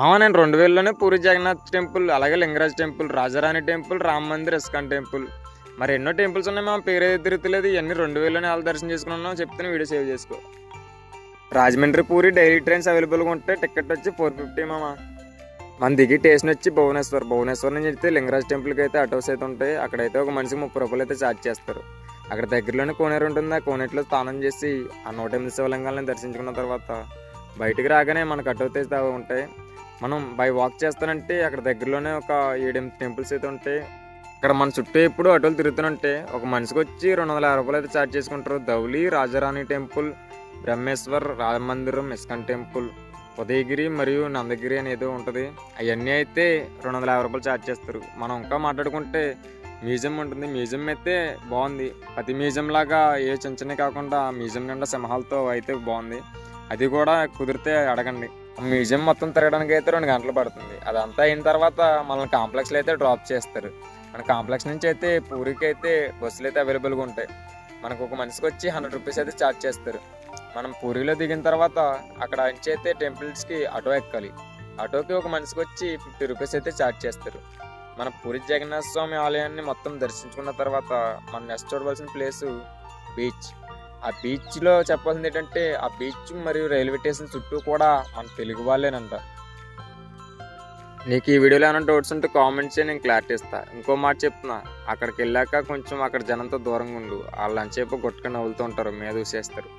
నేను 2000లోనే పూరి జగన్నాథ్ టెంపుల్, అలాగే Lingaraj temple, Rajarani temple, Ram Mandir, ISKCON temple, మరి ఎన్నో టెంపుల్స్ ఉన్నాయి. మా పేరు ఏది తిరుగుతలేదు. ఇవన్నీ 2000లోనే వాళ్ళు దర్శనం చేసుకున్నాం. చెప్తే వీడియో సేవ్ చేసుకో. రాజమండ్రి పూరి డైలీ ట్రైన్స్ అవైలబుల్గా ఉంటే టికెట్ వచ్చి 450 మామ. మన దిగి స్టేషన్ వచ్చి భువనేశ్వర్ నుంచి అయితే లింగరాజ్ టెంపుల్కి అయితే ఆటోస్ అయితే ఉంటాయి. అక్కడైతే ఒక మనిషికి 30 రూపాయలు అయితే ఛార్జ్ చేస్తారు. అక్కడ దగ్గరలోనే కోనేరు ఉంటుంది. ఆ కోనేరులో స్నానం చేసి ఆ 108 శివలింగాలను దర్శించుకున్న తర్వాత బయటికి రాగానే మనకు ఆటోస్ అయితే ఉంటాయి. మనం బై వాక్ చేస్తానంటే అక్కడ దగ్గరలోనే ఒక 7-8 టెంపుల్స్ అయితే ఉంటాయి. ఇక్కడ మన చుట్టూ ఎప్పుడు ఆటోలు తిరుగుతుంటే ఒక మనిషికి వచ్చి 250 రూపాయలు అయితే ఛార్జ్ చేసుకుంటారు. ధౌలి, రాజారాణి టెంపుల్, బ్రహ్మేశ్వర్, రామ మందిరం, ఇస్కాన్ టెంపుల్, ఉదయగిరి మరియు నందగిరి అనేది ఉంటుంది. అవన్నీ అయితే 250 రూపాయలు ఛార్జ్ చేస్తారు. మనం ఇంకా మాట్లాడుకుంటే మ్యూజియం ఉంటుంది. మ్యూజియం అయితే బాగుంది. ప్రతి మ్యూజియం లాగా ఏ చిన్న చిన్నవి కాకుండా మ్యూజియం నిండా సింహాలతో అయితే బాగుంది. అది కూడా కుదిరితే అడగండి. మ్యూజియం మొత్తం తిరగడానికి అయితే 2 గంటలు పడుతుంది. అదంతా అయిన తర్వాత మనల్ని కాంప్లెక్స్లో అయితే డ్రాప్ చేస్తారు. మన కాంప్లెక్స్ నుంచి అయితే పూరికి అయితే బస్సులు అయితే అవైలబుల్గా ఉంటాయి. మనకు ఒక మనిషికి వచ్చి 100 రూపీస్ అయితే ఛార్జ్ చేస్తారు. మనం పూరిలో దిగిన తర్వాత అక్కడ నుంచి అయితే టెంపుల్స్కి ఆటో ఎక్కాలి. ఆటోకి ఒక మనిషికి వచ్చి 50 రూపీస్ అయితే ఛార్జ్ చేస్తారు. మన పూరి జగన్నాథ స్వామి ఆలయాన్ని మొత్తం దర్శించుకున్న తర్వాత మనం నెక్స్ట్ చూడవలసిన ప్లేసు బీచ్. ఆ బీచ్లో చెప్పాల్సింది ఏంటంటే ఆ బీచ్ మరియు రైల్వే స్టేషన్ చుట్టూ కూడా మన తెలుగు వాళ్ళేనంట. నీకు ఈ వీడియోలో ఏమైనా డౌట్స్ ఉంటే కామెంట్స్ చేయి, నేను క్లారిటీ ఇస్తాను. ఇంకో మాట చెప్తున్నా, అక్కడికి వెళ్ళాక కొంచెం అక్కడ జనంతో దూరంగా ఉండు. వాళ్ళు అంచేపు గుట్టుకొని నవ్వులుతూ ఉంటారు, మీద చూసేస్తారు.